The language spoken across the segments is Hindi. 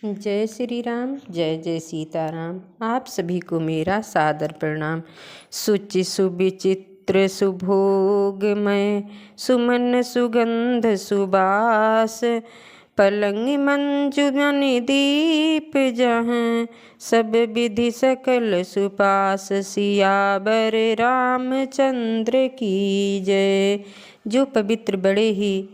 जय श्री राम, जय जय सीताराम। आप सभी को मेरा सादर प्रणाम। सुचि सुविचित्र सुभोगमय सुमन सुगंध सुबास, पलंग मंजु मणि दीप जहाँ, सब विधि सकल सुपास। सियावर रामचंद्र की जय। जो पवित्र बड़े ही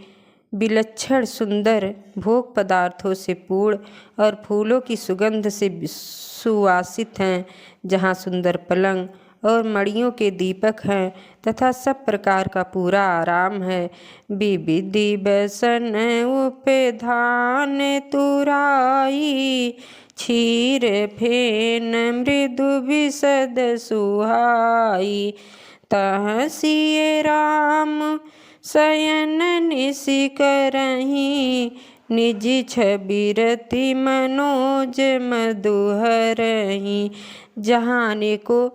विलक्षण सुंदर भोग पदार्थों से पूर्ण और फूलों की सुगंध से सुवासित हैं, जहाँ सुंदर पलंग और मणियों के दीपक हैं तथा सब प्रकार का पूरा आराम है। विविधि बसन उपधान तुराई, क्षीर फेन मृदु विशद सुहाई। तह सिय राम शयन निशि करहीं, निज छबि रति मनोज मधुहरहीं। जहाँ अनेकों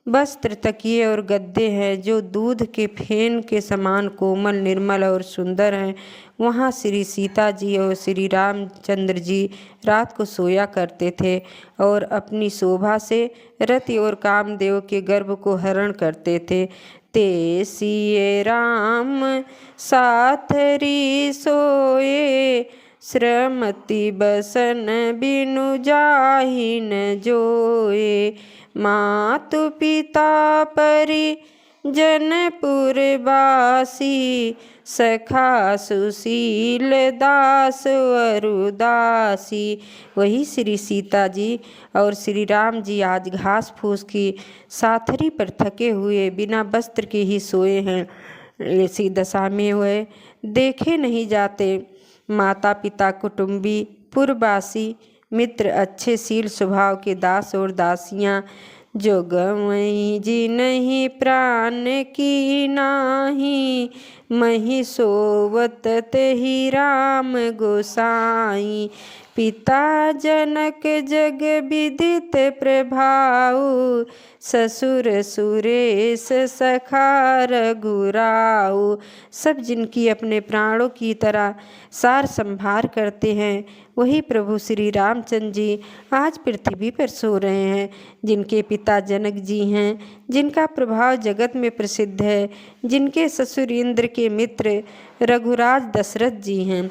वस्त्र तकिए और गद्दे हैं जो दूध के फेन के समान कोमल निर्मल और सुंदर हैं, वहाँ श्री सीता जी और श्री रामचंद्र जी रात को सोया करते थे और अपनी शोभा से रति और कामदेव के गर्भ को हरण करते थे। ते सिय राम साथरी सोए, श्रमति बसन बिनु जाहि न जोए। मातु पिता परिजन पुरवासी, सखा सुशील दास अरुदासी। वही श्री सीता जी और श्री राम जी आज घास फूस की साथरी पर थके हुए बिना वस्त्र के ही सोए हैं। ऐसी दशा में वे देखे नहीं जाते। माता पिता कुटुंबी पुरवासी मित्र अच्छे शील स्वभाव के दास और दासियाँ, जो गवई जी नहीं प्राण की नाही, मही सोवत तेहि राम गोसाई। पिता जनक जग विदित प्रभाऊ, ससुर सुरेश सखा रघुराऊ। सब जिनकी अपने प्राणों की तरह सार संभार करते हैं, वही प्रभु श्री रामचंद्र जी आज पृथ्वी पर सो रहे हैं। जिनके पिता जनक जी हैं, जिनका प्रभाव जगत में प्रसिद्ध है, जिनके ससुर इंद्र के मित्र रघुराज दशरथ जी हैं।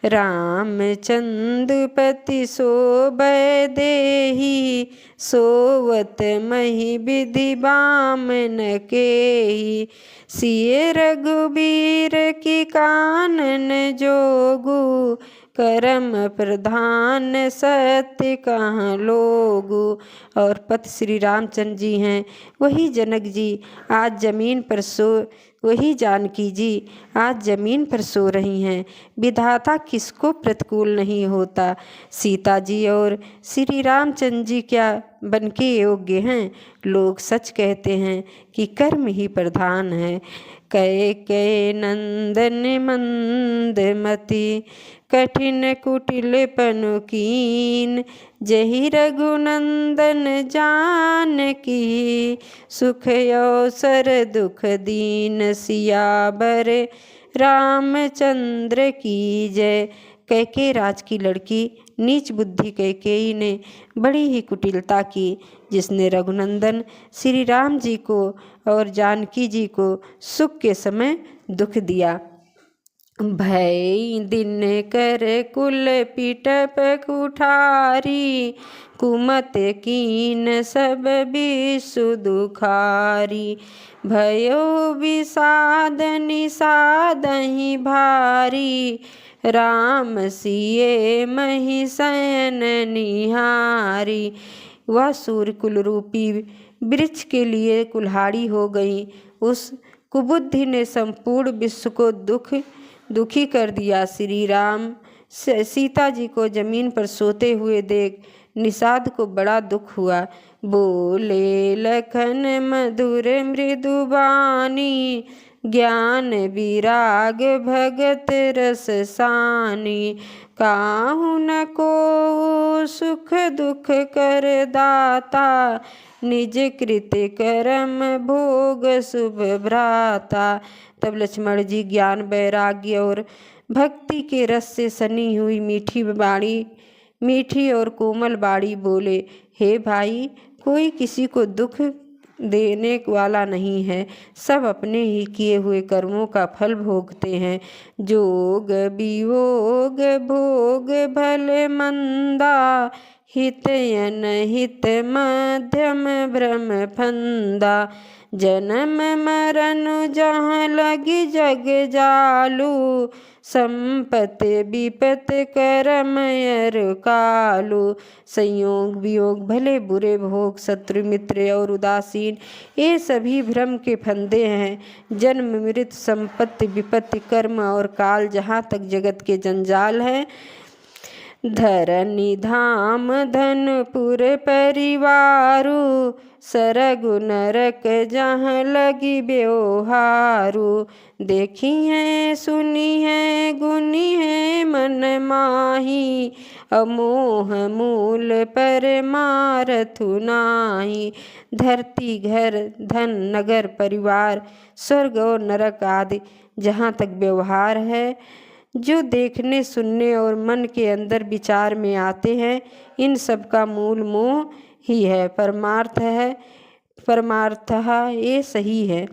रामचंद्र पति सोबय देहि, सोवत मही विधि बामन केहि। सिय रघुबीर की कानन जोगु, करम प्रधान सत्य कहाँ लोगु। और पति श्री रामचंद्र जी हैं, वही जनक जी आज जमीन पर वही जानकी जी आज जमीन पर सो रही हैं। विधाता किसको प्रतिकूल नहीं होता। सीता जी और श्री रामचंद्र जी क्या बन के योग्य हैं। लोग सच कहते हैं कि कर्म ही प्रधान है। कैकेयी नंदन मंदमति, कठिन कुटिल पनु कीन। जहि रघुनंदन जानकी, सुख अवसर दुख दीन। सियावर रामचंद्र की जय। कैकेयी राज की लड़की नीच बुद्धि कैकेयी ने बड़ी ही कुटिलता की, जिसने रघुनंदन श्री राम जी को और जानकी जी को सुख के समय दुख दिया। भय दिन कर कुल पिटप कुठारी, कुमत कीन सब विषु दुखारी। भयो विषाद निषादहि भारी, राम सिय मही शयन निहारी। वह सूर्य कुल रूपी वृक्ष के लिए कुल्हाड़ी हो गई। उस कुबुद्धि ने संपूर्ण विश्व को दुखी कर दिया। श्री राम सीता जी को जमीन पर सोते हुए देख निषाद को बड़ा दुख हुआ। बोले लखन मधुर मृदु बानी, ज्ञान विराग भगत रस सानी। काहू न को सुख दुख कर दाता, निज कृत कर्म भोग शुभ भ्राता। तब लक्ष्मण जी ज्ञान वैराग्य और भक्ति के रस से सनी हुई मीठी वाणी मीठी और कोमल बाड़ी बोले, हे भाई, कोई किसी को दुख देने वाला नहीं है, सब अपने ही किए हुए कर्मों का फल भोगते हैं। जोग वियोग भोग भल मंदा, हित अनहित मध्यम भ्रम फंदा। जन्म मरण जहाँ लगी जग जालू, संपत्ति विपत करम अर कालू। संयोग वियोग भले बुरे भोग, शत्रु मित्र और उदासीन, ये सभी भ्रम के फंदे हैं। जन्म मृत्यु संपत्ति विपत्ति कर्म और काल, जहाँ तक जगत के जंजाल हैं। धरनी धाम धनपुर परिवारू, सरगु नरक जहाँ लगी व्यवहारू। देखी है सुनी है गुनी है मन माही, अमोह मूल परमारथु नाही। धरती घर धन नगर परिवार स्वर्ग और नरक आदि जहाँ तक व्यवहार है, जो देखने सुनने और मन के अंदर विचार में आते हैं, इन सब का मूल मोह ही है। परमार्थ ये सही है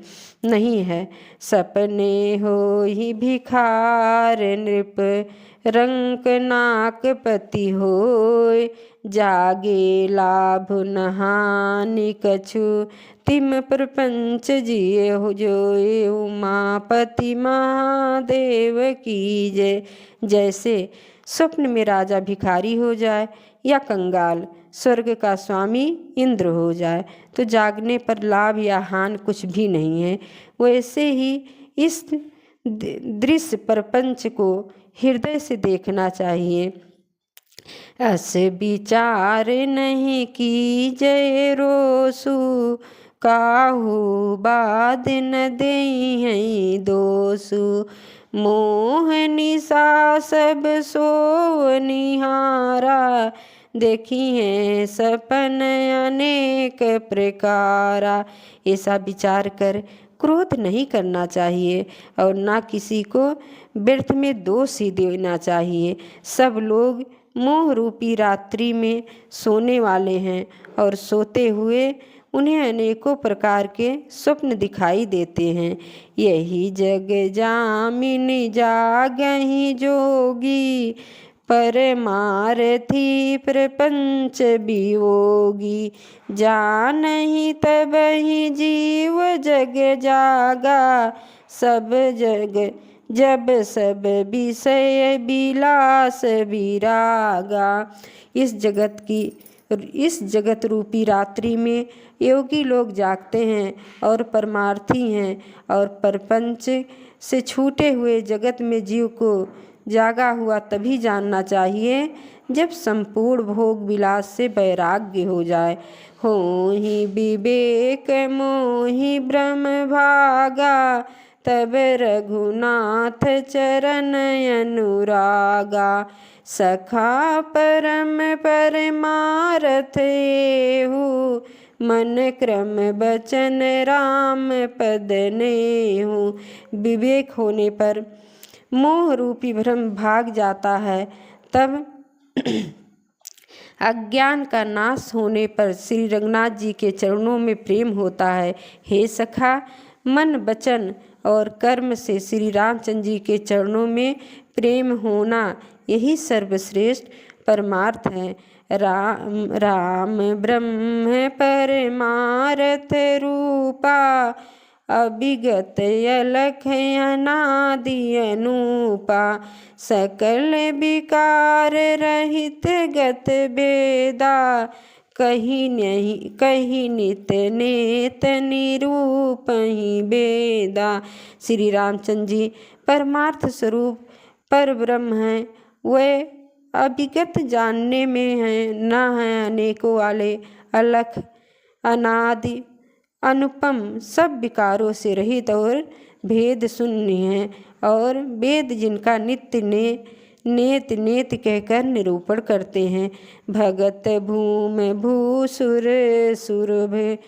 नहीं है। सपने हो ही भिखार नृप, रंक नाक पति होय। जागे लाभ नहानि कछु, तिम प्रपंच जिये हो जोय। उमापति महादेव की जय। जैसे स्वप्न में राजा भिखारी हो जाए या कंगाल स्वर्ग का स्वामी इंद्र हो जाए, तो जागने पर लाभ या हानि कुछ भी नहीं है। वैसे ही इस दृश्य प्रपंच को हृदय से देखना चाहिए। अस विचार नहीं की जय रोसु, काहू बाद न देई है दोसु। मोह निशा सब सो निहारा, देखी है सपन अनेक प्रकारा। ऐसा विचार कर क्रोध नहीं करना चाहिए और ना किसी को व्यर्थ में दोष ही देना चाहिए। सब लोग मोह रूपी रात्रि में सोने वाले हैं और सोते हुए उन्हें अनेकों प्रकार के स्वप्न दिखाई देते हैं। यही जग जामिनी जागहि जोगी, परमारथी प्रपंच वियोगी। जानहि तबहि जीव जग जागा, सब जग जब सब विषय विलास विरागा। इस जगत रूपी रात्रि में योगी लोग जागते हैं और परमार्थी हैं, और प्रपंच से छूटे हुए जगत में जीव को जागा हुआ तभी जानना चाहिए जब संपूर्ण भोग विलास से वैराग्य हो जाए। होहि विवेक मोहि ब्रह्म भागा, तब रघुनाथ चरण अनुरागा। सखा परम परमारथ एहु, मन क्रम बचन राम पद नेहु। विवेक होने पर मोह रूपी भ्रम भाग जाता है, तब अज्ञान का नाश होने पर श्री रंगनाथ जी के चरणों में प्रेम होता है। हे सखा, मन वचन और कर्म से श्री रामचंद्र जी के चरणों में प्रेम होना यही सर्वश्रेष्ठ परमार्थ है। राम ब्रह्म परमार्थ रूपा, अभिगत अलख अनादि अनूपा। सकल विकार रहित गत वेदा, कहीं नहीं कहीं नित नेत निरूप ही वेदा। श्री रामचंद्र जी परमार्थ स्वरूप पर ब्रह्म हैं। वे अभिगत जानने में हैं, न हैं अनेकों वाले, अलख अनादि अनुपम, सब विकारों से रहित और भेद शून्य हैं, और वेद जिनका नित्य नेत नेत कहकर निरूपण करते हैं। भगत भूम भूसुर सुरभ,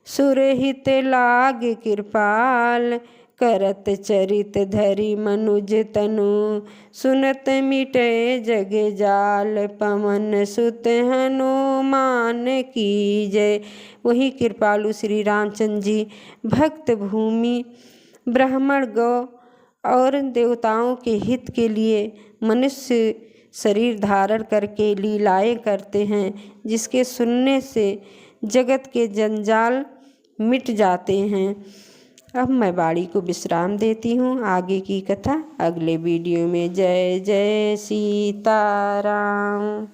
सुरहित लाग कृपाल, करत चरित धरि मनुज तनु, सुनत मिटे जग जाल पवन सुत हनुमान की जय। वही कृपालु श्री रामचंद्र जी भक्त भूमि ब्राह्मण गौ और देवताओं के हित के लिए मनुष्य शरीर धारण करके लीलाएं करते हैं, जिसके सुनने से जगत के जंजाल मिट जाते हैं। अब मैं वाणी को विश्राम देती हूँ। आगे की कथा अगले वीडियो में। जय जय सीताराम।